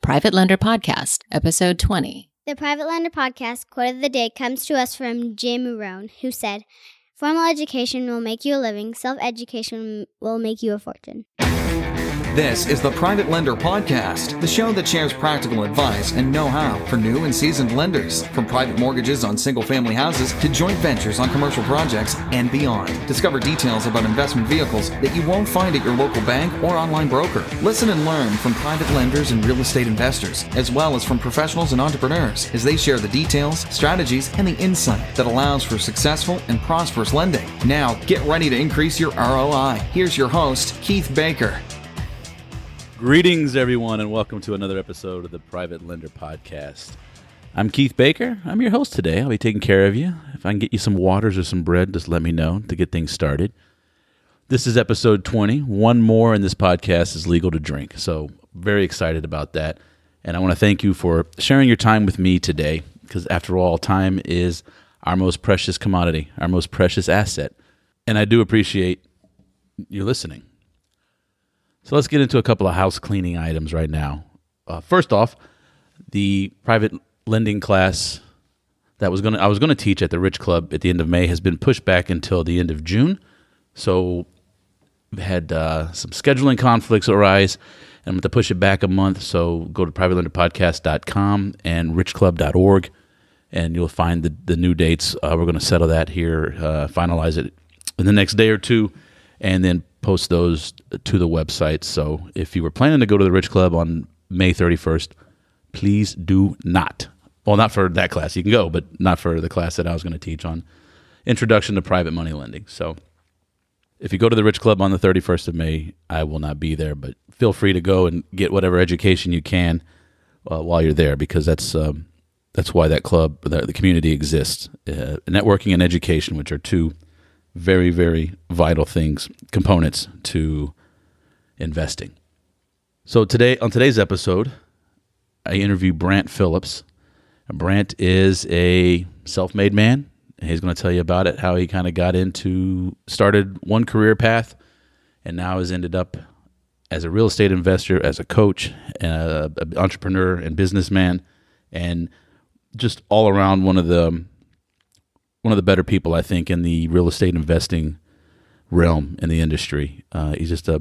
Private Lender Podcast, Episode 20. The Private Lender Podcast quote of the day comes to us from Jim Rohn, who said, "Formal education will make you a living, self-education will make you a fortune." This is the Private Lender Podcast, the show that shares practical advice and know-how for new and seasoned lenders, from private mortgages on single-family houses to joint ventures on commercial projects and beyond. Discover details about investment vehicles that you won't find at your local bank or online broker. Listen and learn from private lenders and real estate investors, as well as from professionals and entrepreneurs, as they share the details, strategies, and the insight that allows for successful and prosperous lending. Now, get ready to increase your ROI. Here's your host, Keith Baker. Greetings, everyone, and welcome to another episode of the Private Lender Podcast. I'm Keith Baker. I'm your host today. I'll be taking care of you. If I can get you some waters or some bread, just let me know to get things started. This is episode 20. One more in this podcast is legal to drink, so very excited about that. And I want to thank you for sharing your time with me today, because after all, time is our most precious commodity, our most precious asset. And I do appreciate you listening. So let's get into a couple of house cleaning items right now. First off, the private lending class that I was going to teach at the Rich Club at the end of May has been pushed back until the end of June. So we've had some scheduling conflicts arise, and I'm going to push it back a month. So go to privatelenderpodcast.com and richclub.org, and you'll find the new dates. We're going to settle that here, finalize it in the next day or two, and then post those to the website. So if you were planning to go to the Rich Club on May 31st, please do not. Well, not for that class. You can go, but not for the class that I was going to teach on Introduction to Private Money Lending. So if you go to the Rich Club on the 31st of May, I will not be there, but feel free to go and get whatever education you can while you're there, because that's why that club, the community exists. Networking and education, which are two very, very vital components to investing. So on today's episode, I interview Brant Phillips. Brant is a self-made man. He's going to tell you about it, how he kind of started one career path, and now has ended up as a real estate investor, as a coach, an entrepreneur and businessman, and just all around one of the better people, I think, in the real estate investing realm in the industry. He's just a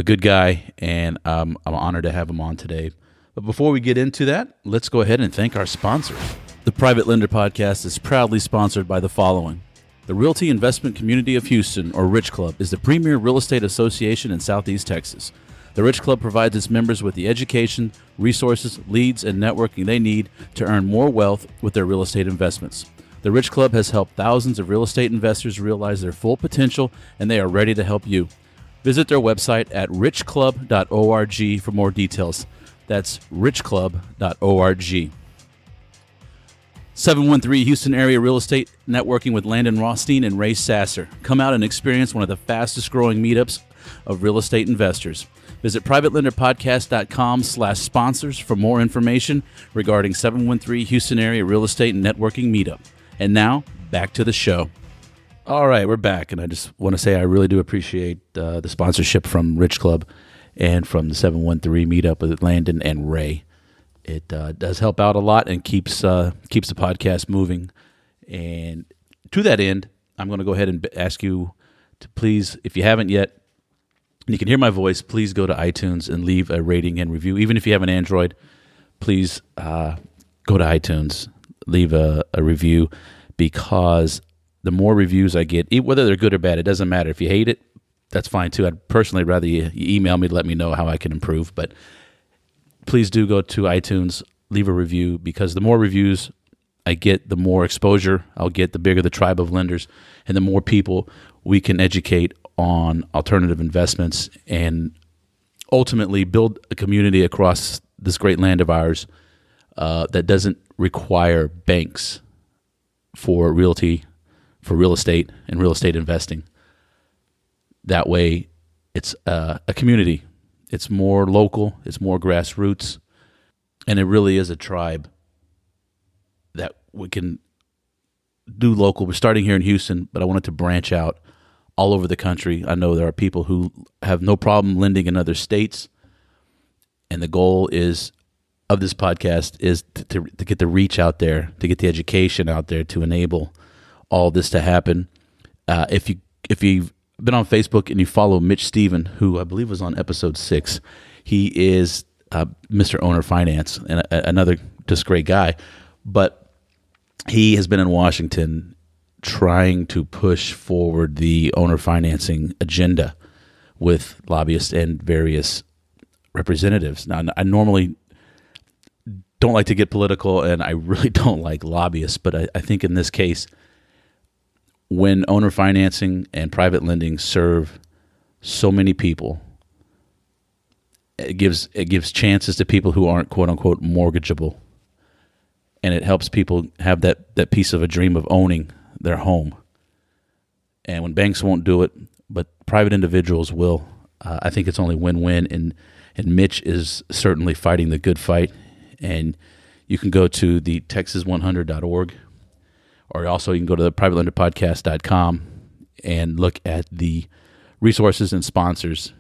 good guy, and I'm honored to have him on today. But before we get into that, let's go ahead and thank our sponsors. The Private Lender Podcast is proudly sponsored by the following. The Realty Investment Community of Houston, or Rich Club, is the premier real estate association in Southeast Texas. The Rich Club provides its members with the education, resources, leads, and networking they need to earn more wealth with their real estate investments. The Rich Club has helped thousands of real estate investors realize their full potential, and they are ready to help you. Visit their website at richclub.org for more details. That's richclub.org. 713 Houston Area Real Estate Networking with Landon Rothstein and Ray Sasser. Come out and experience one of the fastest growing meetups of real estate investors. Visit privatelenderpodcast.com/sponsors for more information regarding 713 Houston Area Real Estate Networking Meetup. And now, back to the show. All right, we're back, and I just want to say I really do appreciate the sponsorship from Rich Club and from the 713 Meetup with Landon and Ray. It does help out a lot and keeps the podcast moving. And to that end, I'm going to go ahead and ask you to please, if you haven't yet, and you can hear my voice, please go to iTunes and leave a rating and review. Even if you have an Android, please go to iTunes, leave a review, because the more reviews I get, whether they're good or bad, it doesn't matter. If you hate it, that's fine too. I'd personally rather you email me to let me know how I can improve. But please do go to iTunes, leave a review, because the more reviews I get, the more exposure I'll get, the bigger the tribe of lenders, and the more people we can educate on alternative investments and ultimately build a community across this great land of ours that doesn't require banks for real estate and real estate investing. That way, it's a community. It's more local. It's more grassroots. And it really is a tribe that we can do local. We're starting here in Houston, but I want it to branch out all over the country. I know there are people who have no problem lending in other states, and the goal is of this podcast is to get the reach out there, to get the education out there, to enable all this to happen. If you've been on Facebook and you follow Mitch Stephen, who I believe was on episode 6, he is Mr. Owner Finance and another just great guy. But he has been in Washington trying to push forward the owner financing agenda with lobbyists and various representatives. Now, I normally don't like to get political, and I really don't like lobbyists, but I think in this case, when owner financing and private lending serve so many people, it gives chances to people who aren't quote unquote mortgageable, and it helps people have that piece of a dream of owning their home. And when banks won't do it, but private individuals will, I think it's only win-win. And Mitch is certainly fighting the good fight. And you can go to the texas100.org, or also you can go to the privatelenderpodcast.com and look at the resources and sponsors.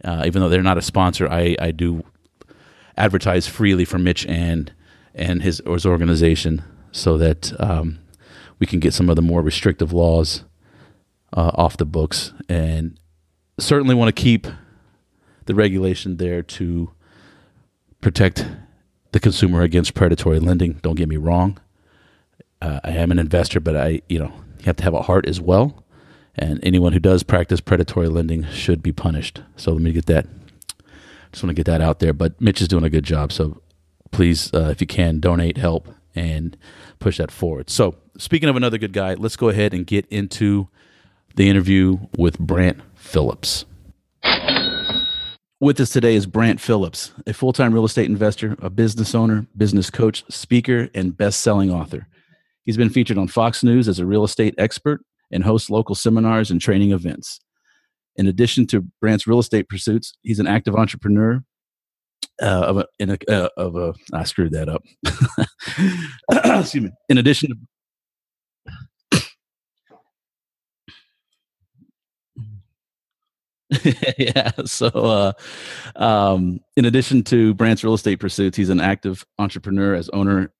Even though they're not a sponsor, I do advertise freely for Mitch and his organization, so that we can get some of the more restrictive laws off the books, and certainly want to keep the regulation there to protect the consumer against predatory lending. Don't get me wrong. I am an investor, but you have to have a heart as well. And anyone who does practice predatory lending should be punished. So let me just want to get that out there. But Mitch is doing a good job. So please, if you can, donate, help, and push that forward. So speaking of another good guy, let's go ahead and get into the interview with Brant Phillips. With us today is Brant Phillips, a full-time real estate investor, a business owner, business coach, speaker, and best-selling author. He's been featured on Fox News as a real estate expert and hosts local seminars and training events. In addition to Brant's real estate pursuits, he's an active entrepreneur I screwed that up. Excuse me. In addition to yeah. So, in addition to Brant's real estate pursuits, he's an active entrepreneur as owner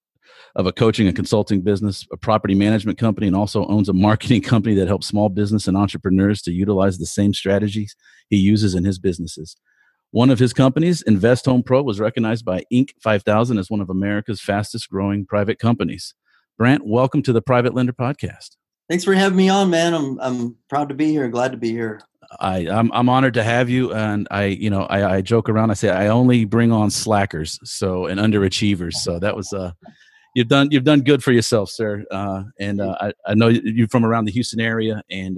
of a coaching and consulting business, a property management company, and also owns a marketing company that helps small business and entrepreneurs to utilize the same strategies he uses in his businesses. One of his companies, Invest Home Pro, was recognized by Inc. 5000 as one of America's fastest growing private companies. Brant, welcome to the Private Lender Podcast. Thanks for having me on, man. I'm proud to be here. Glad to be here. I'm honored to have you, and I joke around. I say I only bring on slackers, and underachievers. So that was you've done good for yourself, sir. I know you're from around the Houston area, and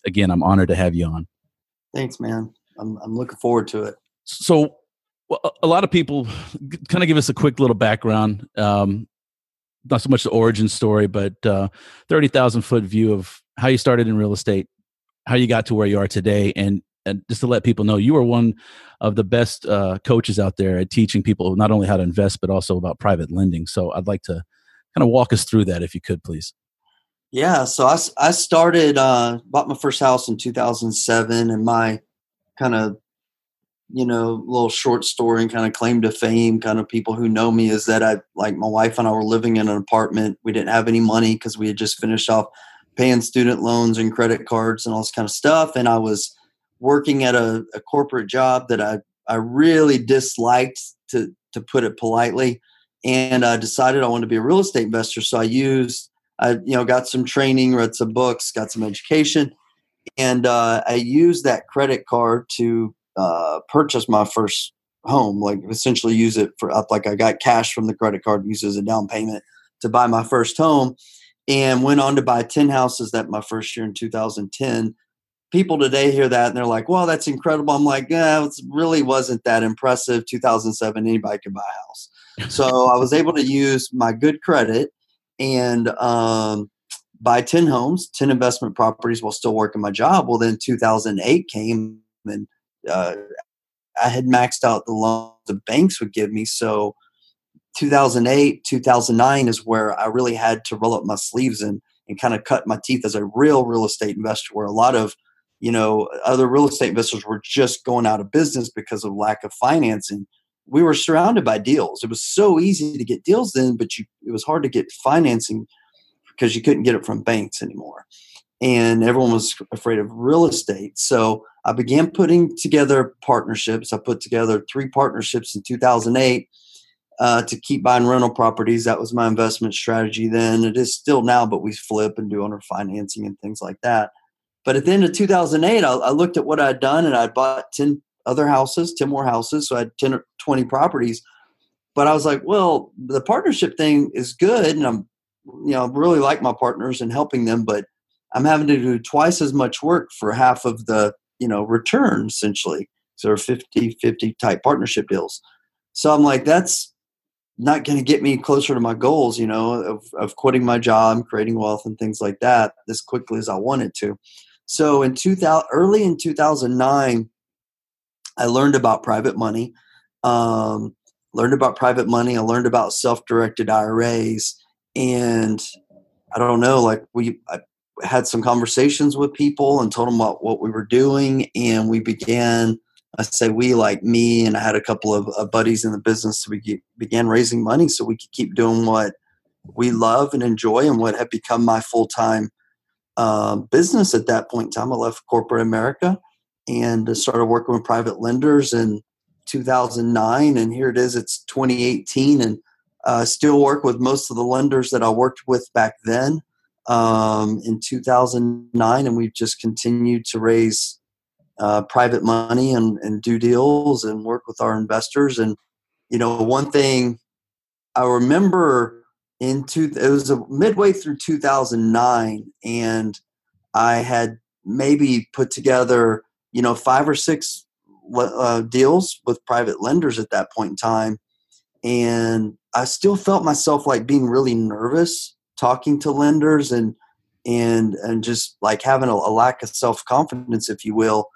again, I'm honored to have you on. Thanks, man. I'm looking forward to it. So, a lot of people kind of give us a quick little background. Not so much the origin story, but 30,000 foot view of how you started in real estate, how you got to where you are today, and just to let people know, you are one of the best coaches out there at teaching people not only how to invest, but also about private lending. So I'd like to kind of walk us through that, if you could, please. Yeah. So I started, bought my first house in 2007, and my kind of, little short story and kind of claim to fame, kind of people who know me, is that my wife and I were living in an apartment. We didn't have any money because we had just finished off paying student loans and credit cards and all this kind of stuff. And I was working at a corporate job that I really disliked, to put it politely. And I decided I wanted to be a real estate investor. So I got some training, read some books, got some education. And I used that credit card to purchase my first home, essentially use it for, I got cash from the credit card, used as a down payment to buy my first home, and went on to buy 10 houses that my first year in 2010. People today hear that and they're like, well, that's incredible. I'm like, yeah, it really wasn't that impressive. 2007, anybody could buy a house. So I was able to use my good credit and buy 10 homes, 10 investment properties while still working my job. Well, then 2008 came, and I had maxed out the loans the banks would give me. So 2008, 2009 is where I really had to roll up my sleeves and kind of cut my teeth as a real estate investor, where a lot of, other real estate investors were just going out of business because of lack of financing. we were surrounded by deals. It was so easy to get deals then, but it was hard to get financing because you couldn't get it from banks anymore. And everyone was afraid of real estate. So I began putting together partnerships. I put together 3 partnerships in 2008 to keep buying rental properties. That was my investment strategy then. It is still now, but we flip and do owner financing and things like that. But at the end of 2008, I looked at what I'd done, and I'd bought 10 other houses, 10 more houses. So I had 10 or 20 properties. But I was like, well, the partnership thing is good. And I'm, really like my partners and helping them, but I'm having to do twice as much work for half of the, return essentially. So 50-50 type partnership deals. So I'm like, that's not going to get me closer to my goals, of quitting my job, creating wealth and things like that as quickly as I wanted to. So early in 2009, I learned about private money. I learned about self-directed IRAs, and I don't know, I had some conversations with people and told them about what we were doing, and we began. I say we, like me, and I had a couple of buddies in the business. So we began raising money so we could keep doing what we love and enjoy, and what had become my full-time business at that point in time. I left corporate America and started working with private lenders in 2009. And here it is, it's 2018. And still work with most of the lenders that I worked with back then in 2009. And we've just continued to raise private money and do deals and work with our investors. And, one thing I remember it was midway through 2009, and I had maybe put together, 5 or 6 deals with private lenders at that point in time. And I still felt myself like being really nervous talking to lenders and just like having a lack of self-confidence, if you will,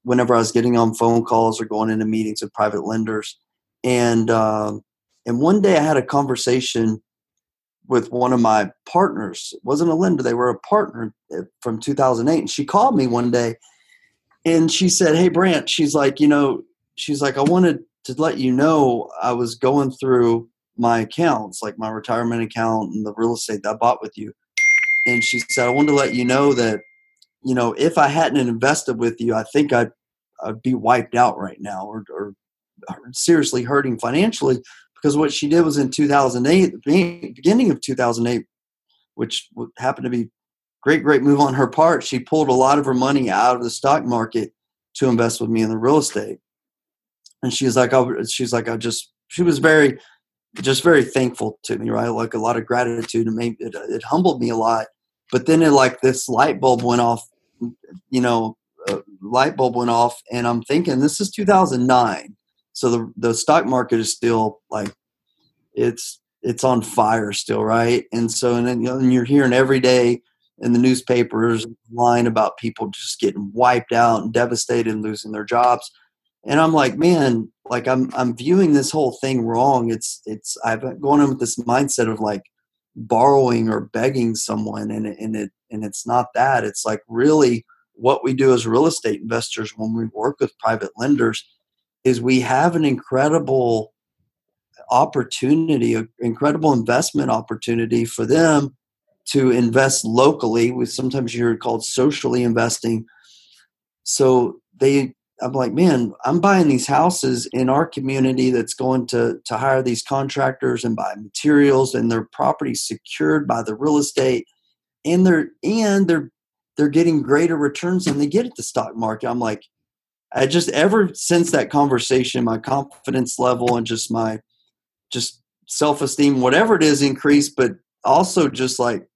whenever I was getting on phone calls or going into meetings with private lenders. And one day I had a conversation with one of my partners. It wasn't a lender. They were a partner from 2008. And she called me one day and she said, "Hey, Brant," she's like, I wanted to let you know I was going through my accounts, like my retirement account and the real estate that I bought with you. And she said, "I wanted to let you know that, if I hadn't invested with you, I think I'd be wiped out right now or seriously hurting financially." Because what she did was in 2008, the beginning of 2008, which happened to be great move on her part, she pulled a lot of her money out of the stock market to invest with me in the real estate. And she was very thankful to me, right? Like a lot of gratitude, and maybe it humbled me a lot. But then this light bulb went off, and I'm thinking this is 2009. So the stock market is still like it's on fire still, right? And so and you're hearing every day in the newspapers line about people just getting wiped out and devastated and losing their jobs. And I'm like, man, like I'm viewing this whole thing wrong. I've been going in with this mindset of like borrowing or begging someone, and it's not that. It's like really what we do as real estate investors when we work with private lenders is we have an incredible opportunity, an incredible investment opportunity for them to invest locally. Sometimes you're called socially investing. So I'm like, man, I'm buying these houses in our community that's going to hire these contractors and buy materials, and their property secured by the real estate, and they're getting greater returns than they get at the stock market. I'm like, I just ever since that conversation, my confidence level and just my self-esteem, whatever it is, increased, but also just like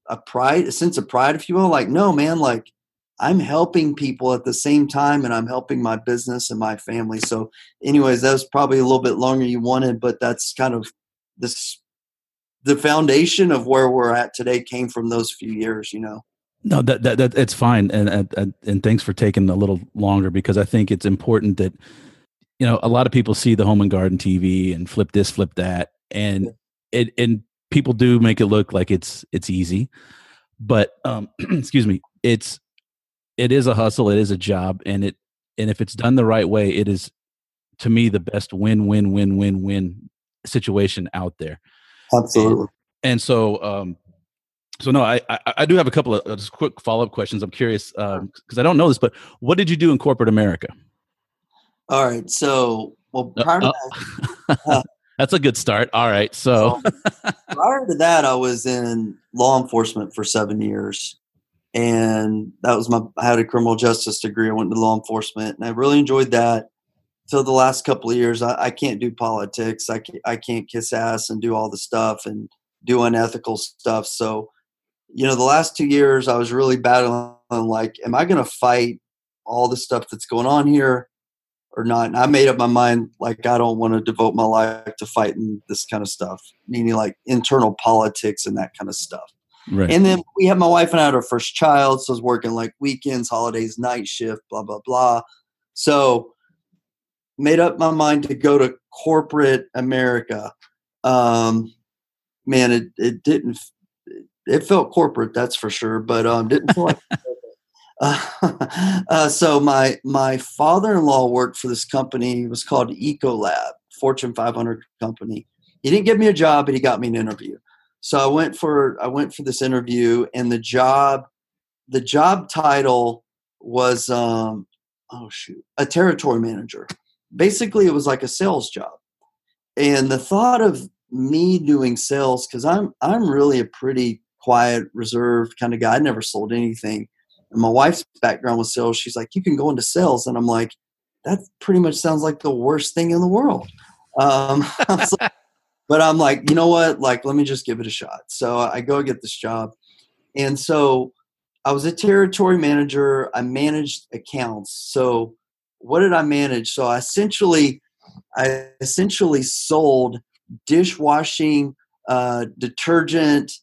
a sense of pride, if you will. Like, no, man, like I'm helping people at the same time, and I'm helping my business and my family. So anyways, that was probably a little bit longer you wanted, but that's kind of the foundation of where we're at today came from those few years, No, that it's fine, and thanks for taking a little longer, because I think it's important that a lot of people see the home and garden TV and flip this, flip that, and people do make it look like it's easy, but excuse me, it is a hustle, it is a job, and if it's done the right way, it is to me, the best win situation out there. Absolutely. And so, so no, I do have a couple of just quick follow-up questions. I'm curious because I don't know this, but what did you do in corporate America? All right. So, well, prior to that, that's a good start. All right. So prior to that, I was in law enforcement for 7 years. And that was I had a criminal justice degree. I went into law enforcement and I really enjoyed that. Till the last couple of years, I can't do politics. I can't kiss ass and do all the stuff and do unethical stuff. So, the last 2 years I was really battling like, am I going to fight all the stuff that's going on here or not? And I made up my mind, like, I don't want to devote my life to fighting this kind of stuff, meaning like internal politics and that kind of stuff. Right. And then we had my wife and I had our first child. So I was working like weekends, holidays, night shift, blah, blah, blah. So made up my mind to go to corporate America. Man, it didn't, it felt corporate, that's for sure, but didn't feel like so my father-in-law worked for this company. It was called Ecolab, Fortune 500 company. He didn't give me a job, but he got me an interview. So I went for this interview, and the job title was a territory manager. Basically, it was like a sales job. And the thought of me doing sales, because I'm really a pretty quiet, reserved kind of guy. I never sold anything. And my wife's background was sales. She's like, you can go into sales. And I'm like, that pretty much sounds like the worst thing in the world. But I'm like, you know what? Like, let me just give it a shot. So I go get this job. And so I was a territory manager. I managed accounts. So what did I manage? So I essentially sold dishwashing, detergent,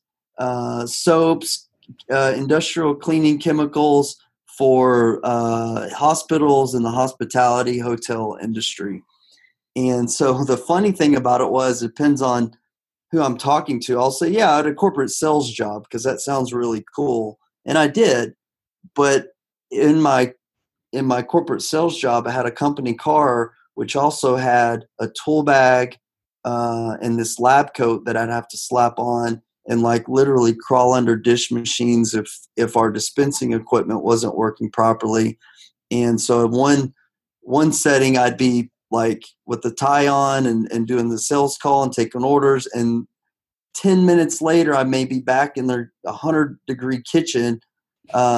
soaps, industrial cleaning chemicals for hospitals and the hospitality hotel industry. And so the funny thing about it was, it depends on who I'm talking to. I'll say, yeah, I had a corporate sales job because that sounds really cool. And I did. But in my corporate sales job, I had a company car, which also had a tool bag and this lab coat that I'd have to slap on and like literally crawl under dish machines if our dispensing equipment wasn't working properly. And so one setting, I'd be like with the tie on and doing the sales call and taking orders. And 10 minutes later, I may be back in their 100-degree kitchen,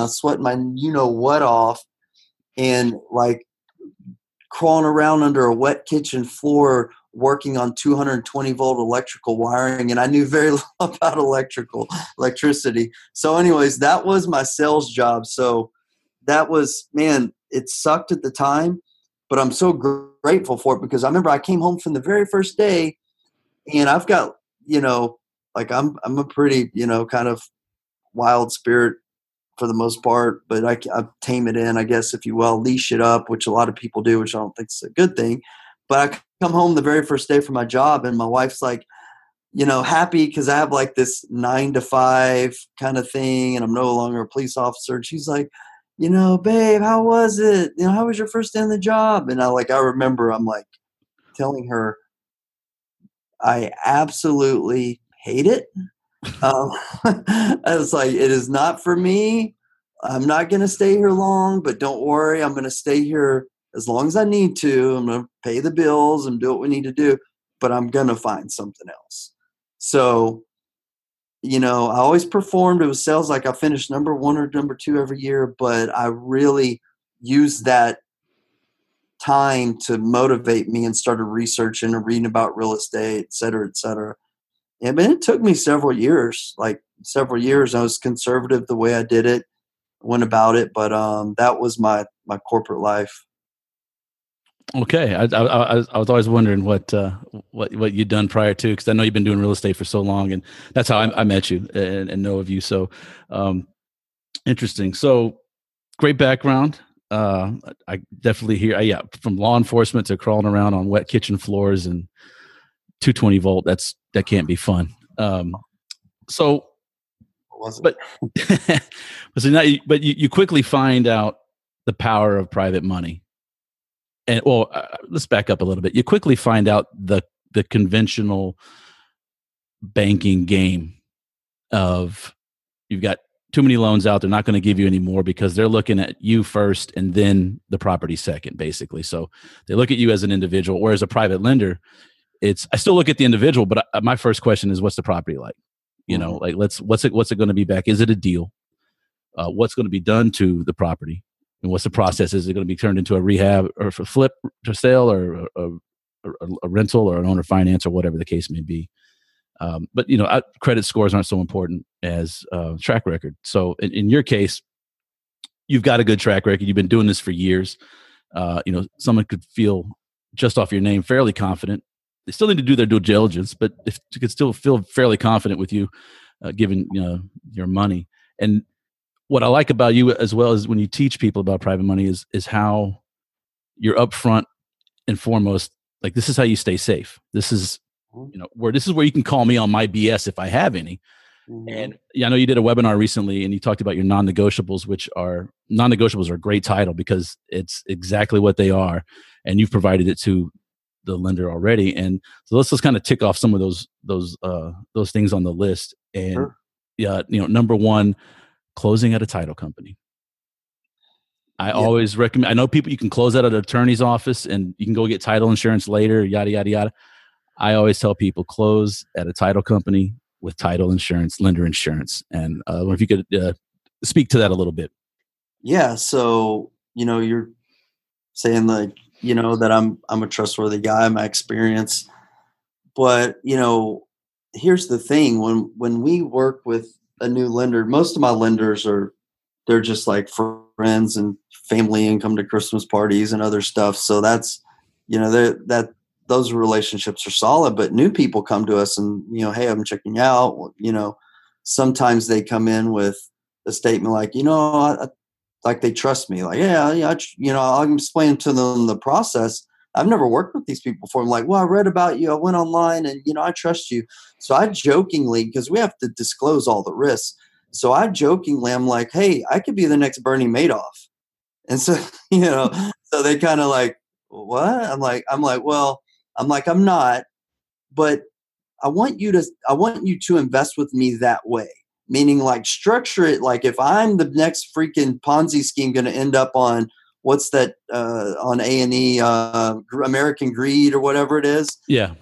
sweating my you-know-what off and like crawling around under a wet kitchen floor working on 220-volt electrical wiring. And I knew very little about electricity. So anyways, that was my sales job. So that was, man, it sucked at the time, but I'm so grateful for it because I remember I came home from the very first day and I've got, like I'm a pretty, kind of wild spirit for the most part, but I tame it in, I guess, if you will, leash it up, which a lot of people do, which I don't think is a good thing. But I come home the very first day from my job and my wife's like, happy because I have like this 9-to-5 kind of thing and I'm no longer a police officer. And she's like, babe, how was it? How was your first day on the job? And I remember I'm like telling her I absolutely hate it. I was like, it is not for me. I'm not going to stay here long, but don't worry. I'm going to stay here as long as I need to. I'm going to pay the bills and do what we need to do, but I'm going to find something else. So, I always performed. It was sales. Like I finished number 1 or number 2 every year, but I really used that time to motivate me and started researching and reading about real estate, et cetera, et cetera. Yeah, man, it took me several years. I was conservative the way I did it, went about it, but that was my corporate life. Okay, I was always wondering what you'd done prior to, because I know you've been doing real estate for so long, and that's how I met you and know of you. So interesting. So great background. I definitely hear, from law enforcement to crawling around on wet kitchen floors and 220-volt. That can't be fun. So now you quickly find out the power of private money. And well, let's back up a little bit. You quickly find out the conventional banking game of you've got too many loans out. They're not going to give you any more because they're looking at you first and then the property second, basically. So they look at you as an individual, or as a private lender. I still look at the individual, but my first question is, what's the property like? You know, like what's it going to be back? Is it a deal? What's going to be done to the property? And what's the process? Is it going to be turned into a rehab or for flip to sale, or a rental, or an owner finance, or whatever the case may be? But credit scores aren't so important as track record. So in your case, you've got a good track record. You've been doing this for years. Someone could feel just off your name fairly confident. They still need to do their due diligence, but if you could still feel fairly confident with you, given your money. And what I like about you as well is when you teach people about private money is how you're upfront and foremost. Like, this is how you stay safe. This is where you can call me on my BS if I have any. Mm-hmm. And I know you did a webinar recently and you talked about your non-negotiables, non-negotiables are a great title because it's exactly what they are. And you've provided it to the lender already. And so let's just kind of tick off some of those things on the list. And number one, closing at a title company. I always recommend, I know people, you can close at an attorney's office and you can go get title insurance later, yada, yada, yada. I always tell people close at a title company with title insurance, lender insurance. And if you could speak to that a little bit. Yeah. So, you're saying that I'm a trustworthy guy, my experience, but here's the thing. When we work with a new lender, most of my lenders they're just like friends and family and come to Christmas parties and other stuff. So that's, those relationships are solid, but new people come to us and, hey, I'm checking you out. Sometimes they come in with a statement like, like they trust me. Like, I'm explaining to them the process. I've never worked with these people before. I'm like, well, I read about you. I went online and, I trust you. So I jokingly, because we have to disclose all the risks. So I'm like, hey, I could be the next Bernie Madoff. And so, so they kind of like, what? I'm like, well, I'm not, but I want you to invest with me that way. Meaning like structure it. Like if I'm the next freaking Ponzi scheme going to end up on what's that on A&E, American Greed or whatever it is. Yeah.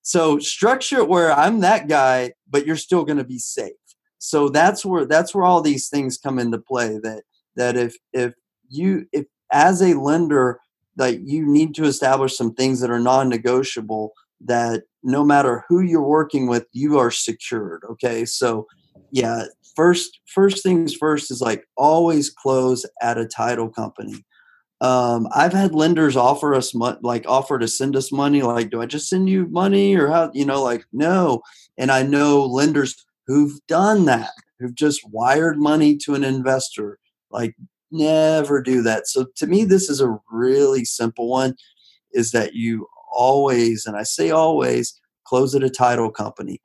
So structure it where I'm that guy, but you're still going to be safe. So that's where all these things come into play that if as a lender, like you need to establish some things that are non-negotiable, that no matter who you're working with, you are secured. Okay. So yeah, first things first is like always close at a title company. I've had lenders offer to send us money. Like, do I just send you money or how, no. And I know lenders who've done that, who've just wired money to an investor, like never do that. So to me, this is a really simple one, is that you always, and I say always, close at a title company.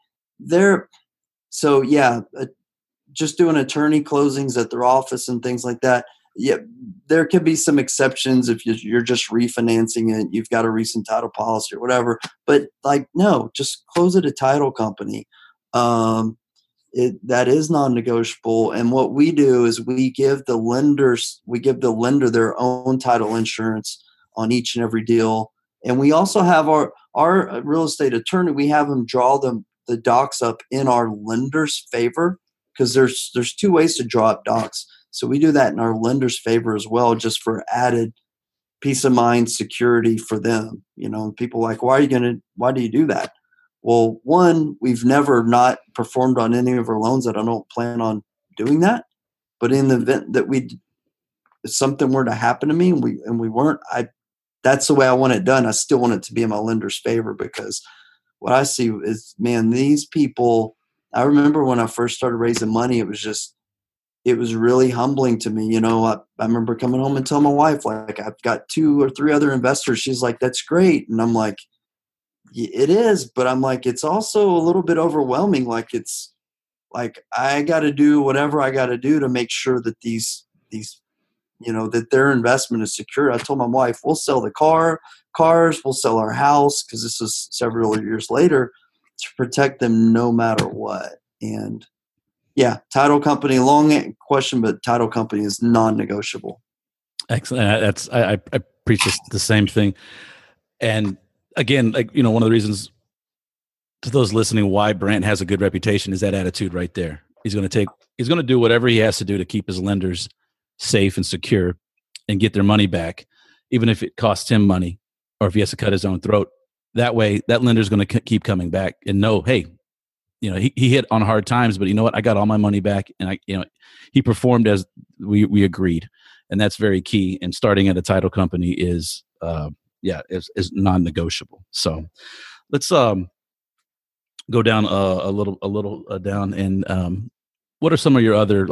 Just doing attorney closings at their office and things like that. Yeah, there could be some exceptions if you're just refinancing it, you've got a recent title policy or whatever. But no, just close at a title company. That is non-negotiable. And what we do is we give the lender their own title insurance on each and every deal. And we also have our real estate attorney, we have them draw the docs up in our lender's favor, because there's two ways to draw up docs. So we do that in our lender's favor as well, just for added peace of mind, security for them. People like, why do you do that? Well, one, we've never not performed on any of our loans that I don't plan on doing that. But in the event that something were to happen to me and we weren't, that's the way I want it done. I still want it to be in my lender's favor, because what I see is, man, these people, I remember when I first started raising money, it was really humbling to me. I remember coming home and telling my wife, like, I've got 2 or 3 other investors. She's like, that's great. And I'm like, it is, but I'm like, it's also a little bit overwhelming. Like, it's like, I got to do whatever I got to do to make sure that these that their investment is secure. I told my wife, we'll sell the cars, we'll sell our house, because this was several years later, to protect them no matter what. And yeah, title company, long question, but title company is non-negotiable. Excellent. I preach the same thing. And again, one of the reasons to those listening why Brant has a good reputation is that attitude right there. He's going to do whatever he has to do to keep his lenders safe and secure and get their money back, even if it costs him money or if he has to cut his own throat. That way, that lender's going to keep coming back and know, hey, he hit on hard times, but you know what? I got all my money back, and he performed as we agreed, and that's very key. And starting at a title company is non-negotiable. So let's go down a little down, and what are some of your other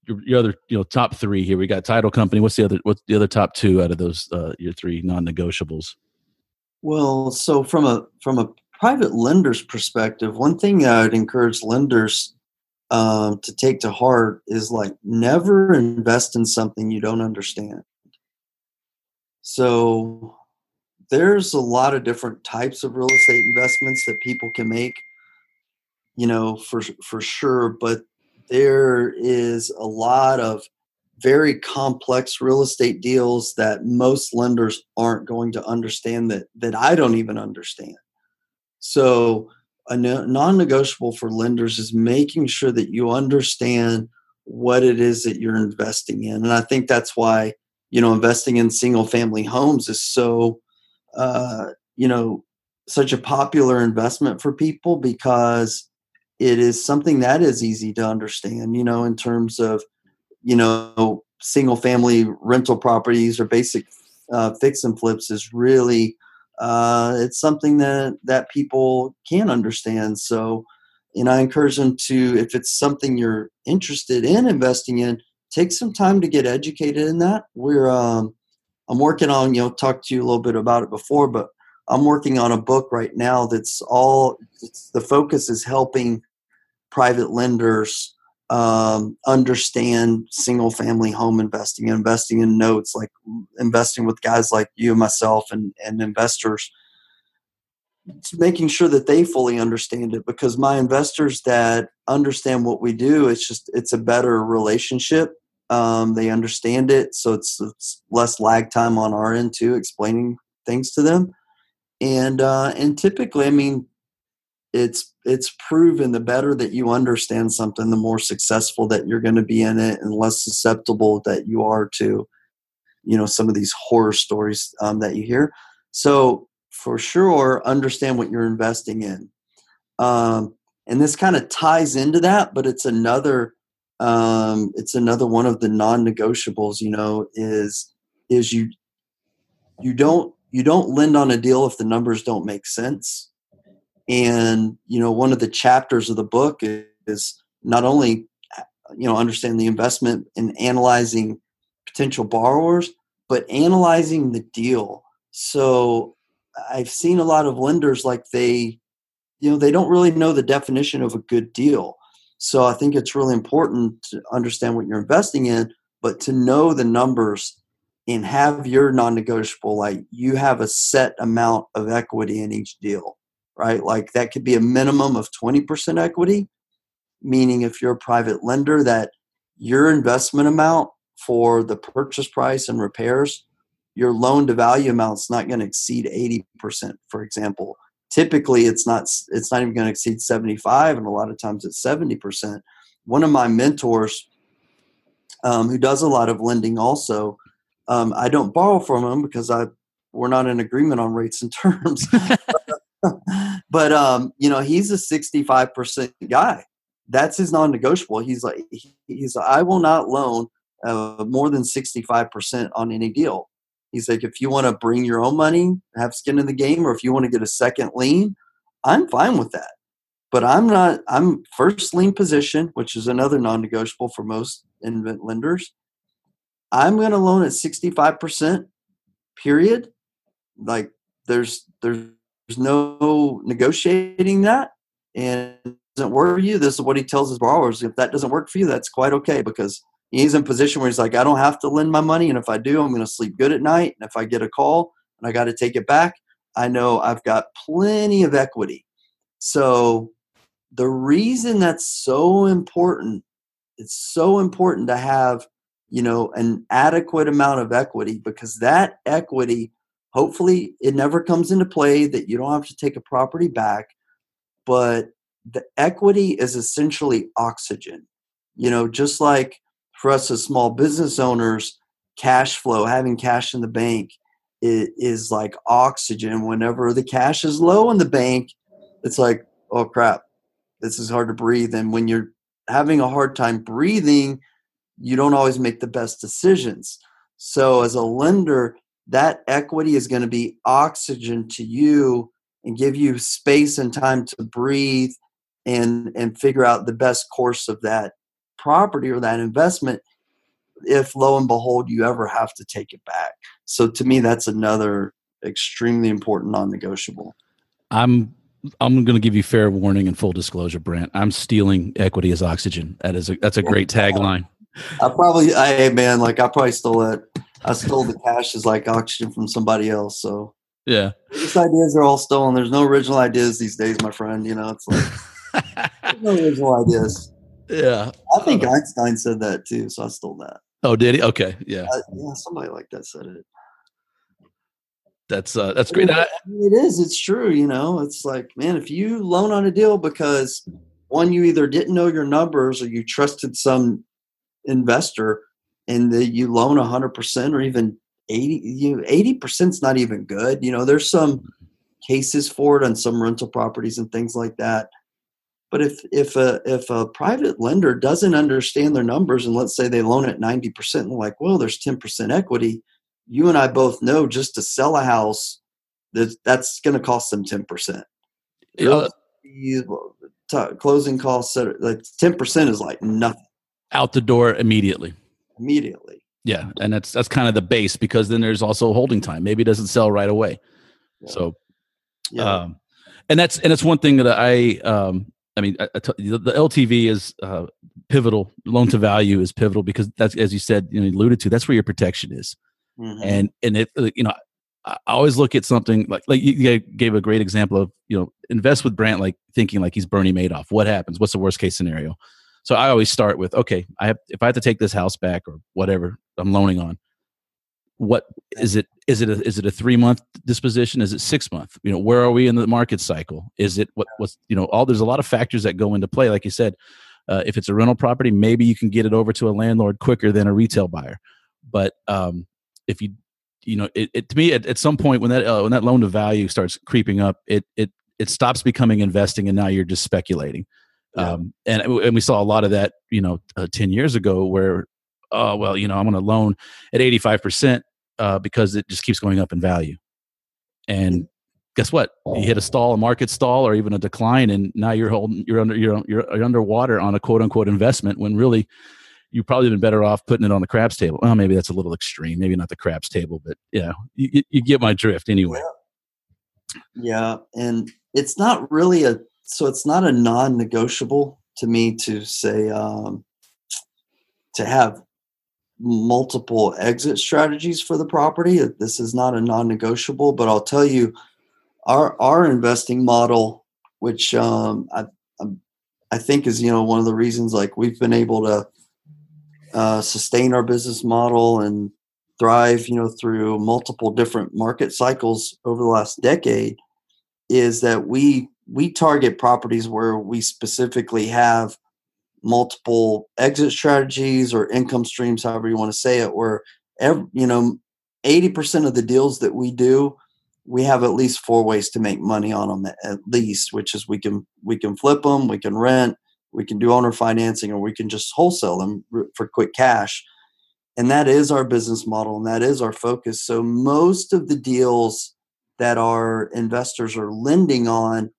your other top three here? We got title company. What's the other top two out of those your three non-negotiables? Well, so from a private lender's perspective, one thing that I'd encourage lenders to take to heart is never invest in something you don't understand. So there's a lot of different types of real estate investments that people can make, for sure. But there is a lot of very complex real estate deals that most lenders aren't going to understand, that I don't even understand. So a non-negotiable for lenders is making sure that you understand what it is that you're investing in. And I think that's why, investing in single family homes is so, such a popular investment for people, because it is something that is easy to understand, in terms of, single family rental properties or basic fix and flips is really, it's something that people can understand. So, I encourage them to, if it's something you're interested in investing in, take some time to get educated in that. I'm working on, talked to you a little bit about it before, but I'm working on a book right now the focus is helping private lenders understand single family home investing in notes, like investing with guys like you and myself and investors. It's making sure that they fully understand it, because my investors that understand what we do, it's a better relationship. They understand it. So it's less lag time on our end too, explaining things to them. And typically, it's proven the better that you understand something, the more successful that you're going to be in it, and less susceptible that you are to, some of these horror stories that you hear. So for sure, understand what you're investing in. And this kind of ties into that, but it's another one of the non-negotiables, is you don't lend on a deal if the numbers don't make sense. And, one of the chapters of the book is not only, understand the investment and analyzing potential borrowers, but analyzing the deal. So I've seen a lot of lenders they don't really know the definition of a good deal. So I think it's really important to understand what you're investing in, but to know the numbers and have your non-negotiable, like you have a set amount of equity in each deal, right? Like that could be a minimum of 20% equity, meaning if you're a private lender, that your investment amount for the purchase price and repairs, your loan to value amount's not going to exceed 80%, for example. Typically, it's not even going to exceed 75, and a lot of times it's 70%. One of my mentors, who does a lot of lending also, I don't borrow from him because we're not in agreement on rates and terms. But he's a 65% guy. That's his non-negotiable. He's like, I will not loan more than 65% on any deal. He's like, if you want to bring your own money, have skin in the game, or if you want to get a second lien, I'm fine with that. But I'm first lien position, which is another non-negotiable for most lenders. I'm going to loan at 65%, period. Like there's no negotiating that. And it doesn't work for you, this is what he tells his borrowers. If that doesn't work for you, that's quite okay, because He's in a position where he's like, I don't have to lend my money. And if I do, I'm going to sleep good at night. And if I get a call and I got to take it back, I know I've got plenty of equity. So the reason that's so important, it's so important to have, an adequate amount of equity, because that equity, hopefully it never comes into play that you don't have to take a property back, but the equity is essentially oxygen. Just like for us as small business owners, cash flow, having cash in the bank is like oxygen. Whenever the cash is low in the bank, it's like, oh crap, this is hard to breathe. And when you're having a hard time breathing, you don't always make the best decisions. So as a lender, that equity is going to be oxygen to you and give you space and time to breathe and figure out the best course of that property or that investment, if lo and behold you ever have to take it back. So to me, that's another extremely important non-negotiable. I'm going to give you fair warning and full disclosure, Brant. I'm stealing equity as oxygen. That's a great tagline. I probably stole it. I stole the cash as like oxygen from somebody else. So yeah, these ideas are all stolen. There's no original ideas these days, my friend. It's like there's no original ideas. Yeah, I think Einstein said that too, so I stole that. Oh, did he? Okay, yeah. Yeah, somebody like that said it. That's great. It is. It's true. It's like, man, if you loan on a deal because one, you either didn't know your numbers or you trusted some investor, and that you loan 100% or even 80% is not even good. There's some cases for it on some rental properties and things like that. But if a private lender doesn't understand their numbers, and let's say they loan at 90%, and like, well, there's 10% equity, you and I both know just to sell a house, that's going to cost them 10%. Closing costs, like 10% is like nothing. Out the door immediately. Yeah, and that's kind of the base, because then there's also holding time. Maybe it doesn't sell right away. Yeah. So, yeah. And that's one thing that the LTV is pivotal. Loan to value is pivotal, because that's, as you said, you alluded to, that's where your protection is. Mm-hmm. And it, I always look at something like you gave a great example of, invest with Brant, like thinking like he's Bernie Madoff. What happens? What's the worst case scenario? So I always start with, okay, if I have to take this house back or whatever I'm loaning on, what is it? Is it a 3-month disposition? Is it 6 month? Where are we in the market cycle? Is it what's there's a lot of factors that go into play. Like you said, if it's a rental property, maybe you can get it over to a landlord quicker than a retail buyer. But if you to me at some point when that loan to value starts creeping up, it stops becoming investing, and now you're just speculating. Yeah. And we saw a lot of that 10 years ago, where I'm going to loan at 85% because it just keeps going up in value. And guess what? You hit a market stall, or even a decline, and now you're underwater on a quote unquote investment, when really you've probably been better off putting it on the craps table. Well, maybe that's a little extreme. Maybe not the craps table, but you get my drift anyway. Yeah. And it's not really it's not a non-negotiable to me to say, to have multiple exit strategies for the property. This is not a non-negotiable, but I'll tell you, our investing model, which I think is one of the reasons like we've been able to sustain our business model and thrive through multiple different market cycles over the last decade, is that we target properties where we specifically have multiple exit strategies or income streams, however you want to say it, where 80% of the deals that we do, we have at least 4 ways to make money on them at least, which is we can flip them, we can rent, we can do owner financing, or we can just wholesale them for quick cash. And that is our business model, and that is our focus. So most of the deals that our investors are lending on,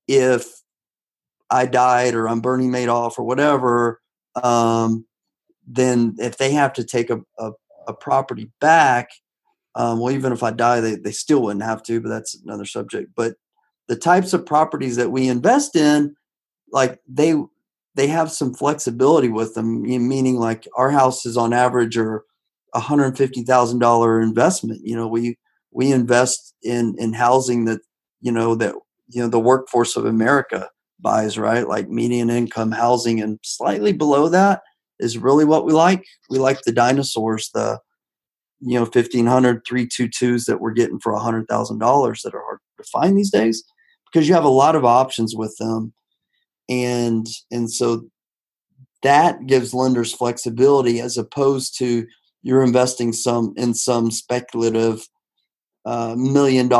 if I died or I'm Bernie Madoff or whatever, then if they have to take a property back, well, even if I die, they still wouldn't have to, but that's another subject. But the types of properties that we invest in, like they have some flexibility with them, meaning like our houses on average are $150,000 investment. We invest in housing that, the workforce of America buys, right? Like median income housing, and slightly below that is really what we like. We like the dinosaurs, the 1,500 322s that we're getting for $100,000 that are hard to find these days, because you have a lot of options with them. And so that gives lenders flexibility, as opposed to you're investing in some speculative $1 million,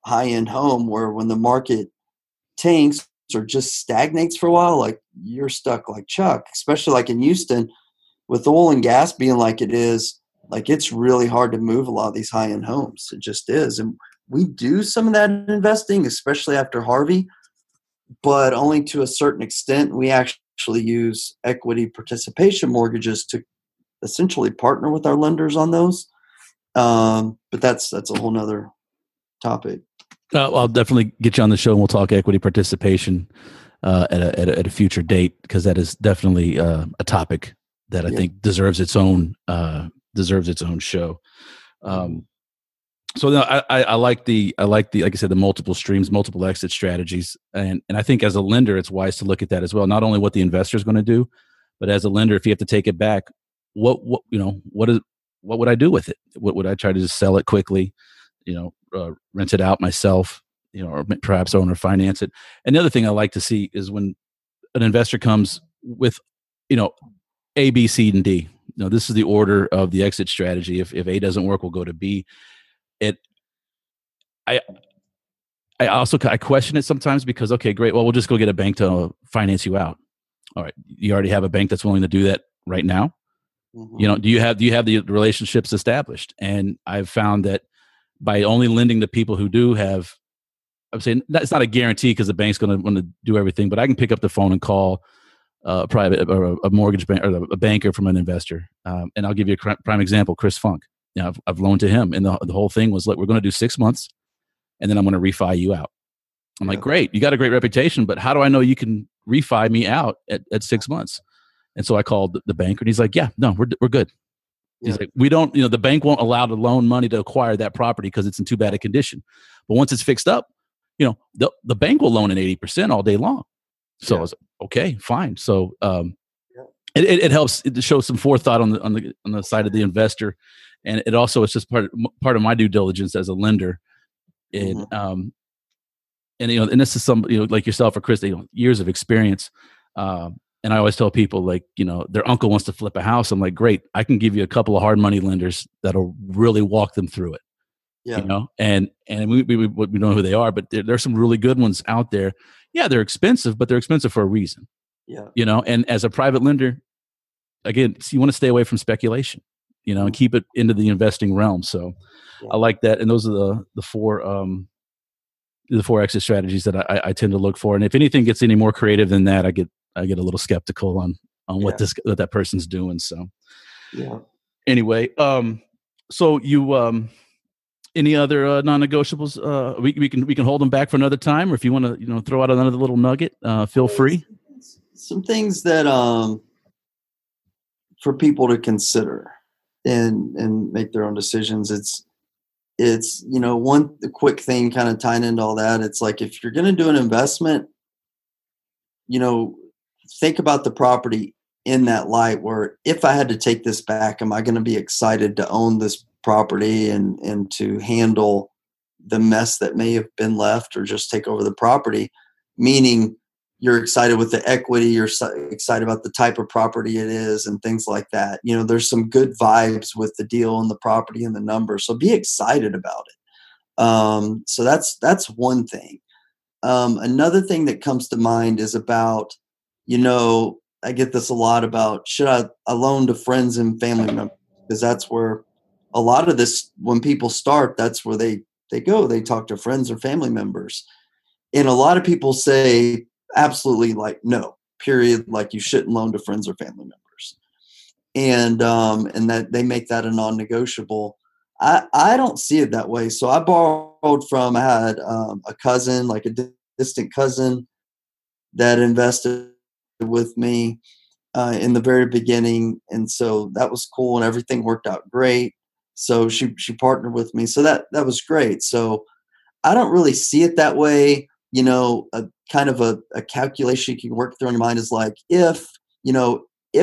high end home, where when the market tanks or just stagnates for a while, like you're stuck like Chuck, especially like in Houston with oil and gas being like it is. Like, it's really hard to move a lot of these high end homes. It just is. And we do some of that investing, especially after Harvey, but only to a certain extent. We actually use equity participation mortgages to essentially partner with our lenders on those. But that's a whole nother topic. I'll definitely get you on the show and we'll talk equity participation at a future date, because that is definitely a topic that I think deserves its own show. So no, I like the like I said, the multiple streams, multiple exit strategies, and I think as a lender, it's wise to look at that as well. Not only what the investor is going to do, but as a lender, if you have to take it back, what would I do with it? What would I try to just sell it quickly? Rent it out myself, or perhaps own or finance it. And the other thing I like to see is when an investor comes with, A, B, C, and D. This is the order of the exit strategy. If A doesn't work, we'll go to B. I question it sometimes, because, okay, great. Well, we'll just go get a bank to finance you out. All right. You already have a bank that's willing to do that right now. Mm-hmm. Do you have the relationships established? And I've found that by only lending to people who do have, I'm saying that's not a guarantee, because the bank's going to want to do everything, but I can pick up the phone and call a private or a mortgage bank or a banker from an investor. And I'll give you a prime example, Chris Funk. I've loaned to him, and the whole thing was, look, we're going to do 6 months, and then I'm going to refi you out. I'm like, great, you got a great reputation, but how do I know you can refi me out at 6 months? And so I called the banker, and he's like, yeah, no, we're good. He's like, we don't, the bank won't allow to loan money to acquire that property because it's in too bad a condition. But once it's fixed up, the bank will loan in 80% all day long. So I was like, okay, fine. So it helps to show some forethought on the side of the investor, and it also is just part of my due diligence as a lender. And and this is some like yourself or Chris, years of experience. And I always tell people, like, their uncle wants to flip a house. I'm like, great, I can give you a couple of hard money lenders that'll really walk them through it. Yeah. And we know who they are, but there's some really good ones out there. Yeah, they're expensive, but they're expensive for a reason. Yeah. And as a private lender, again, you want to stay away from speculation, and keep it into the investing realm. So I like that. And those are the four exit strategies that I tend to look for. And if anything gets any more creative than that, I get a little skeptical on what that person's doing. So anyway, so you any other non-negotiables? We can hold them back for another time, or if you want to throw out another little nugget, feel free. Some things that for people to consider and make their own decisions. It's one quick thing kind of tying into all that. It's like, if you're going to do an investment, think about the property in that light, where if I had to take this back, am I going to be excited to own this property and to handle the mess that may have been left, or just take over the property? Meaning, you're excited with the equity, you're excited about the type of property it is, and things like that. There's some good vibes with the deal and the property and the numbers, so be excited about it. So that's one thing. Another thing that comes to mind is about, I get this a lot about, should I loan to friends and family members? Because that's where a lot of this, when people start, that's where they go. They talk to friends or family members. And a lot of people say, absolutely, like, no, period. Like, you shouldn't loan to friends or family members. And that they make that a non-negotiable. I don't see it that way. So I had a cousin, like a distant cousin, that invested with me in the very beginning, and so that was cool, and everything worked out great. So she partnered with me, so that was great. So I don't really see it that way. A kind of a calculation you can work through in your mind is like, if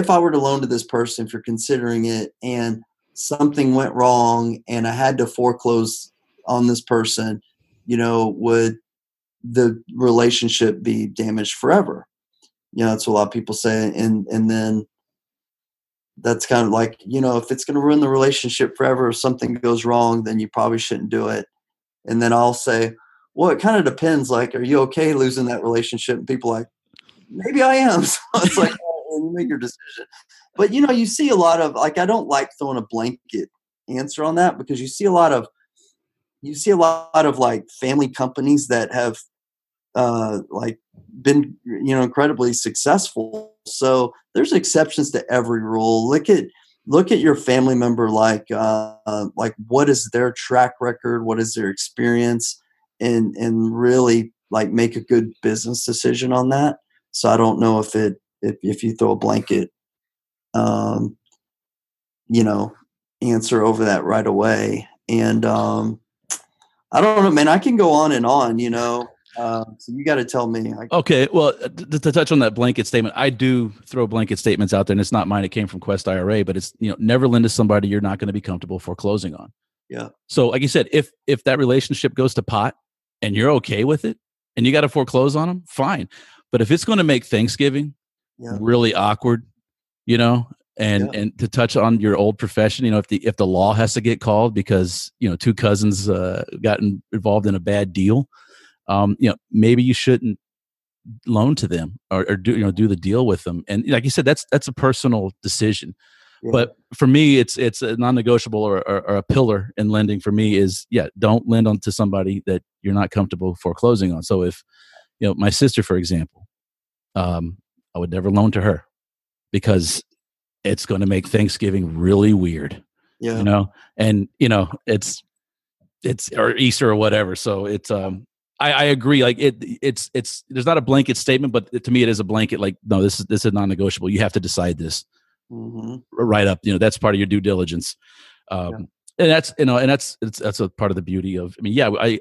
I were to loan to this person, if you're considering it, and something went wrong and I had to foreclose on this person, would the relationship be damaged forever? That's what a lot of people say. And then that's kind of like, if it's going to ruin the relationship forever, if something goes wrong, then you probably shouldn't do it. And then I'll say, well, it kind of depends. Like, are you okay losing that relationship? And people are like, maybe I am. So it's like, well, you make your decision. But, you see a lot of, like, I don't like throwing a blanket answer on that, because you see a lot of like family companies that have like been, incredibly successful. So there's exceptions to every rule. Look at your family member, like what is their track record? What is their experience? And really like make a good business decision on that. So I don't know if you throw a blanket, answer over that right away. And I don't know, man, I can go on and on, so you got to tell me. Okay. Well, to touch on that blanket statement, I do throw blanket statements out there, and it's not mine. It came from Quest IRA, but it's, never lend to somebody you're not going to be comfortable foreclosing on. Yeah. So like you said, if that relationship goes to pot and you're okay with it and you got to foreclose on them, fine. But if it's going to make Thanksgiving really awkward, and to touch on your old profession, if the law has to get called because, two cousins gotten involved in a bad deal, maybe you shouldn't loan to them or do the deal with them. And like you said, that's a personal decision. Yeah. But for me, it's a non-negotiable or a pillar in lending for me is, don't lend on to somebody that you're not comfortable foreclosing on. So if, my sister, for example, I would never loan to her because it's going to make Thanksgiving really weird, and it's or Easter or whatever. So it's, I agree. Like it's there's not a blanket statement, but to me it is a blanket. Like, no, this is non-negotiable. You have to decide this right up. That's part of your due diligence. And that's that's a part of the beauty of. I mean,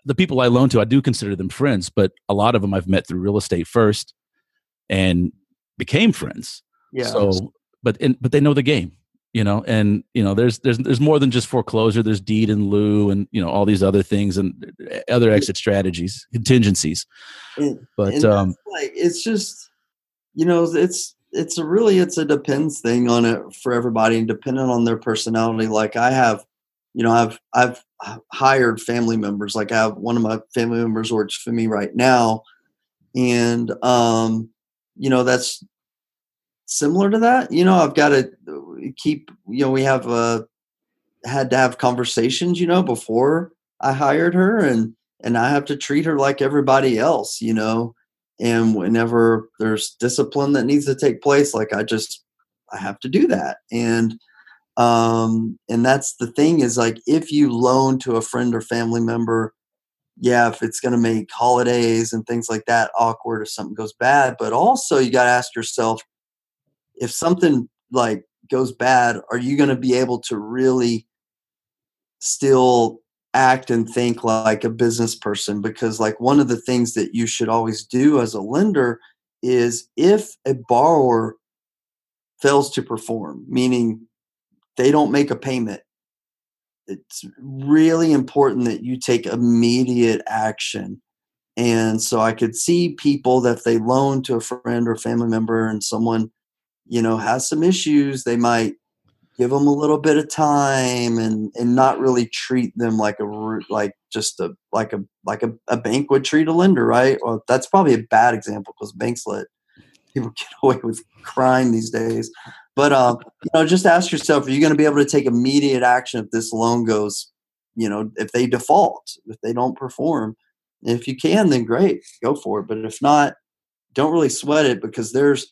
the people I loan to, I do consider them friends, but a lot of them I've met through real estate first and became friends. Yeah. So, but they know the game. There's more than just foreclosure. There's deed in lieu and, all these other things and other exit strategies, contingencies. But it's just, it's a depends thing on it for everybody and depending on their personality. Like I've hired family members. Like I have one of my family members works for me right now. And, that's similar to that. I've got to keep, we have had to have conversations, before I hired her and I have to treat her like everybody else, and whenever there's discipline that needs to take place, like I have to do that. And that's the thing is like, if you loan to a friend or family member, if it's going to make holidays and things like that awkward if something goes bad, but also you got to ask yourself, if something like goes bad, are you going to be able to really still act and think like a business person? Because like one of the things that you should always do as a lender is if a borrower fails to perform, meaning they don't make a payment, it's really important that you take immediate action. And so I could see people that if they loan to a friend or family member and someone, has some issues, they might give them a little bit of time and not really treat them like a bank would treat a lender, right? Well, that's probably a bad example because banks let people get away with crime these days. But just ask yourself: are you going to be able to take immediate action if this loan goes? If they default, if they don't perform, and if you can, then great, go for it. But if not, don't really sweat it because there's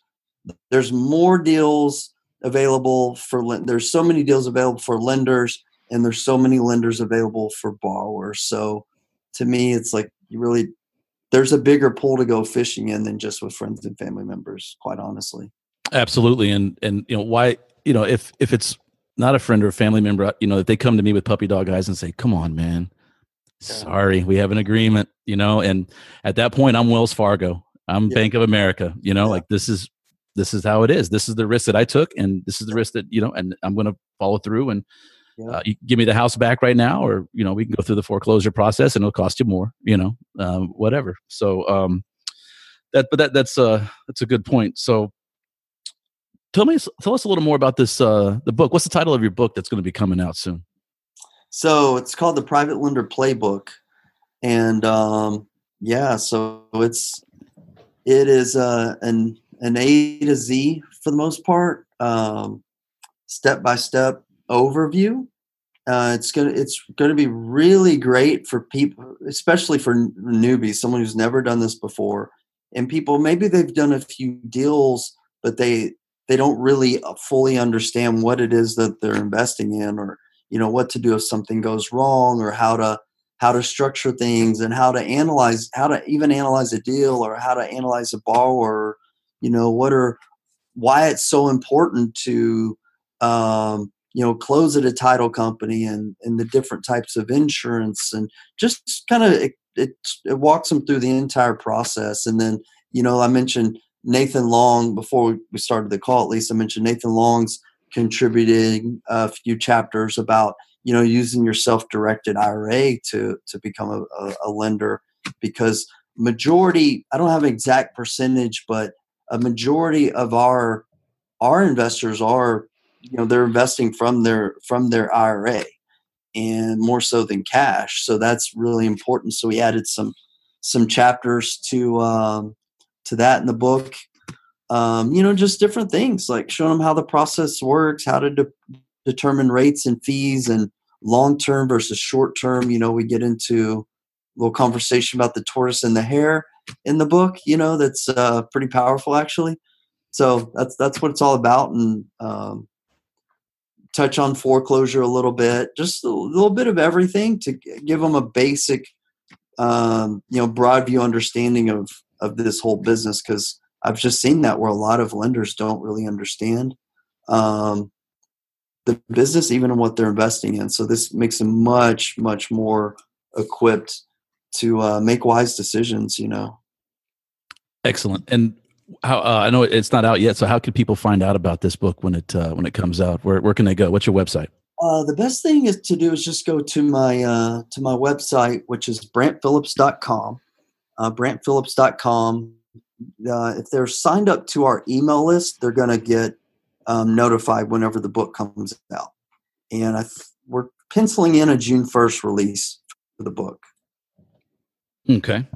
more deals available there's so many deals available for lenders and there's so many lenders available for borrowers. So to me, it's like you really there's a bigger pool to go fishing in than just with friends and family members, quite honestly. Absolutely. And why, if it's not a friend or a family member, if they come to me with puppy dog eyes and say, come on, man, sorry, we have an agreement, and at that point I'm Wells Fargo, I'm Bank of America, like this is how it is. This is the risk that I took, and this is the risk that, and I'm going to follow through, and you give me the house back right now, or, we can go through the foreclosure process and it'll cost you more, whatever. So, that's a good point. So tell us a little more about this, the book. What's the title of your book that's going to be coming out soon? So it's called The Private Lender Playbook. And, so it is an A to Z for the most part, step-by-step overview. It's gonna be really great for people, especially for newbies, someone who's never done this before, and people maybe they've done a few deals, but they don't really fully understand what it is that they're investing in, or what to do if something goes wrong, or how to structure things, and how to even analyze a deal, or how to analyze a borrower. Why it's so important to close at a title company, and the different types of insurance, and just kind of it walks them through the entire process. And then, I mentioned Nathan Long before we started the call. At least I mentioned Nathan Long's contributing a few chapters about, using your self-directed IRA to become a lender, because majority, I don't have an exact percentage, but a majority of our investors are, they're investing from their IRA, and more so than cash. So that's really important. So we added some chapters to that in the book. Just different things, like showing them how the process works, how to determine rates and fees, and long-term versus short-term. We get into a little conversation about the tortoise and the hare in the book, that's pretty powerful actually. So that's what it's all about. And touch on foreclosure a little bit, just a little bit of everything to give them a basic, broad view understanding of this whole business. Cause I've just seen that where a lot of lenders don't really understand, the business, even in what they're investing in. So this makes them much, much more equipped to make wise decisions, Excellent. And how, I know it's not out yet, so how can people find out about this book when it comes out? Where can they go? What's your website? The best thing is just go to my website, which is brantphillips.com. Brantphillips.com. If they're signed up to our email list, they're going to get notified whenever the book comes out. And we're penciling in a June 1st release for the book. Okay.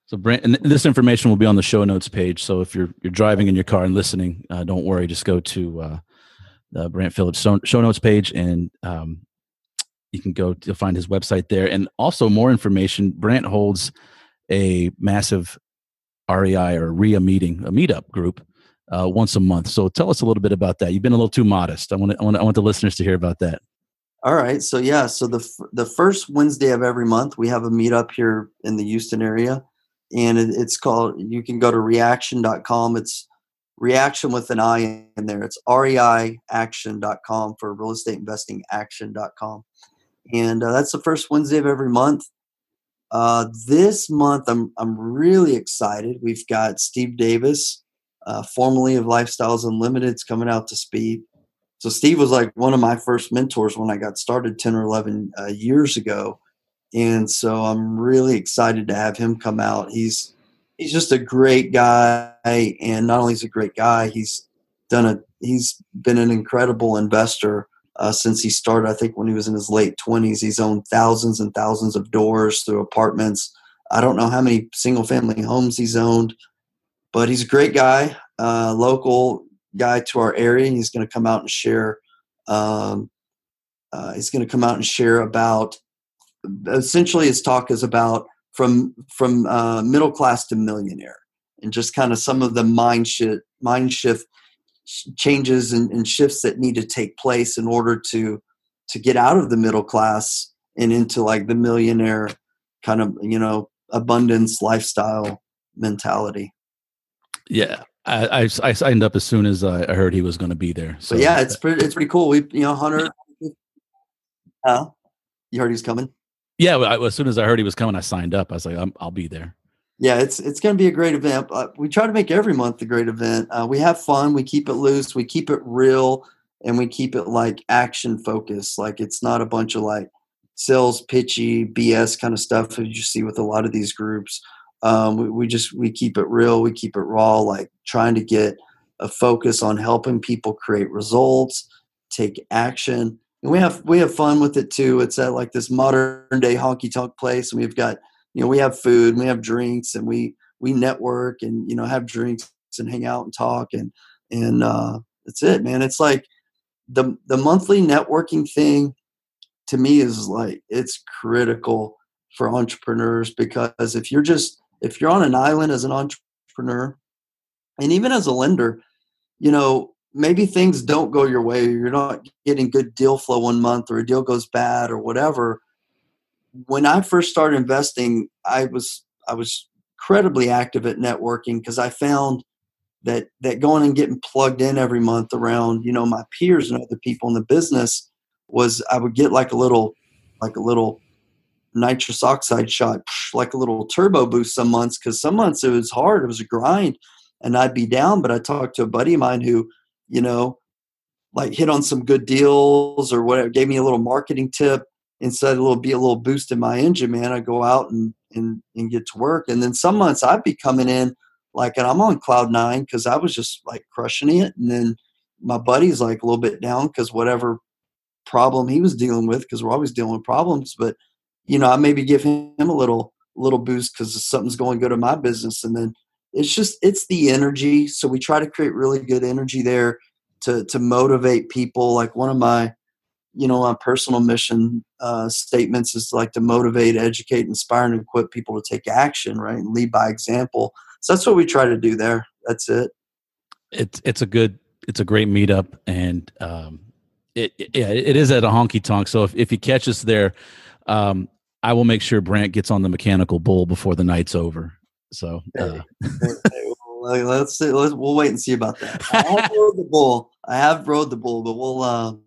So Brant, and this information will be on the show notes page. So if you're driving in your car and listening, don't worry. Just go to the Brant Phillips show notes page, and you can go to find his website there. And also more information. Brant holds a massive REI or RIA meeting, a meetup group, once a month. So tell us a little bit about that. You've been a little too modest. I want the listeners to hear about that. All right. So so the first Wednesday of every month, we have a meetup here in the Houston area. And it's called, you can go to reaction.com. It's reaction with an I in there. It's reiaction.com for real estate investing action.com. And that's the first Wednesday of every month. This month, I'm really excited. We've got Steve Davis, formerly of Lifestyles Unlimited, coming out to speak. So Steve was like one of my first mentors when I got started 10 or 11 years ago. And so I'm really excited to have him come out. He's just a great guy. And not only is he a great guy, he's been an incredible investor since he started. I think when he was in his late 20s, he's owned thousands and thousands of doors through apartments. I don't know how many single family homes he's owned, but he's a great guy, local guy to our area. And he's going to come out and share. About, essentially his talk is about from middle class to millionaire, and just kind of some of the mind shift changes and shifts that need to take place in order to get out of the middle class and into like the millionaire kind of, abundance lifestyle mentality. Yeah. I signed up as soon as I heard he was going to be there. So but yeah, it's pretty cool. We, Hunter, you heard he's coming? Yeah. As soon as I heard he was coming, I signed up. I was like, I'll be there. Yeah, it's going to be a great event. We try to make every month a great event. We have fun. We keep it loose. We keep it real, and we keep it like action focused. Like it's not a bunch of like sales pitchy BS kind of stuff as you see with a lot of these groups. We keep it real. We keep it raw, like trying to get a focus on helping people create results, take action. And we have fun with it too. It's at like this modern day honky tonk place, and we've got, we have food, we have drinks, and we network and, have drinks and hang out and talk. And that's it, man. It's like the monthly networking thing to me is like, it's critical for entrepreneurs, because if you're on an island as an entrepreneur and even as a lender, maybe things don't go your way, or you're not getting good deal flow one month, or a deal goes bad or whatever. When I first started investing, I was incredibly active at networking, because I found that going and getting plugged in every month around, my peers and other people in the business I would get like a little nitrous oxide shot, like a little turbo boost some months, because some months it was hard. It was a grind and I'd be down, but I talked to a buddy of mine who, like hit on some good deals or whatever, gave me a little marketing tip, and said be a little boost in my engine, man. I go out and get to work. And then some months I'd be coming in and I'm on cloud 9 because I was just like crushing it. And then my buddy's like a little bit down because whatever problem he was dealing with, because we're always dealing with problems. But, I maybe give him a little boost because something's going good in my business. And then it's the energy. So we try to create really good energy there to motivate people. Like one of my, my personal mission statements is like to motivate, educate, inspire, and equip people to take action, right? And lead by example. So that's what we try to do there. That's it. It's a great meetup, and it is at a honky tonk. So if you catch us there, I will make sure Brant gets on the mechanical bull before the night's over. So let's see. We'll wait and see about that. I have rode the bull, but we'll.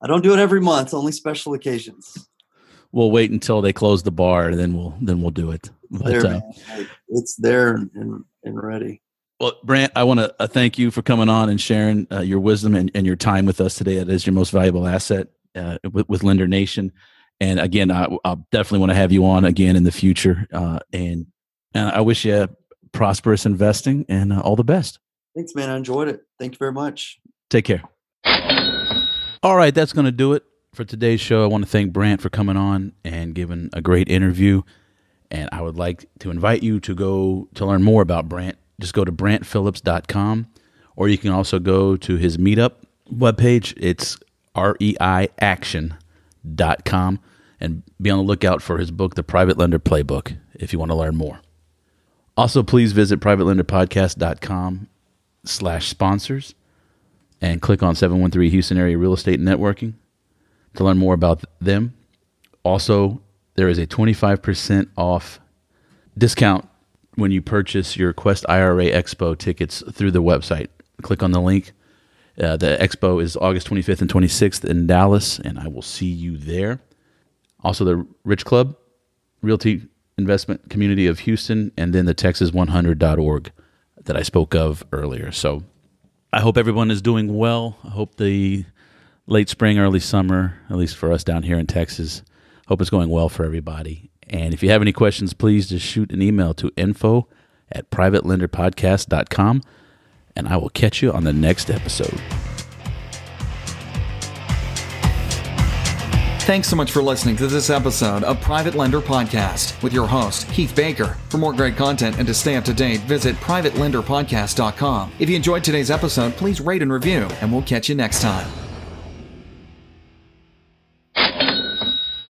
I don't do it every month. Only special occasions. We'll wait until they close the bar, and then we'll do it. But, it's there and ready. Well, Brant, I want to thank you for coming on and sharing your wisdom and your time with us today. That is your most valuable asset with Lender Nation. And again, I'll definitely want to have you on again in the future. And I wish you prosperous investing and all the best. Thanks, man. I enjoyed it. Thank you very much. Take care. All right, that's going to do it for today's show. I want to thank Brant for coming on and giving a great interview. And I would like to invite you to learn more about Brant. Just go to brantphillips.com, or you can also go to his meetup webpage. It's reiaction.com, and be on the lookout for his book, The Private Lender Playbook, if you want to learn more. Also, please visit privatelenderpodcast.com/sponsors and click on 713 Houston Area Real Estate Networking to learn more about them. Also, there is a 25% off discount when you purchase your Quest IRA Expo tickets through the website. Click on the link. The expo is August 25th and 26th in Dallas, and I will see you there. Also, the Rich Club, Realty Investment Community of Houston, and then the Texas100.org that I spoke of earlier. So I hope everyone is doing well. I hope the late spring, early summer, at least for us down here in Texas, hope it's going well for everybody. And if you have any questions, please just shoot an email to info@privatelenderpodcast.com, and I will catch you on the next episode. Thanks so much for listening to this episode of Private Lender Podcast with your host, Keith Baker. For more great content and to stay up to date, visit privatelenderpodcast.com. If you enjoyed today's episode, please rate and review, and we'll catch you next time.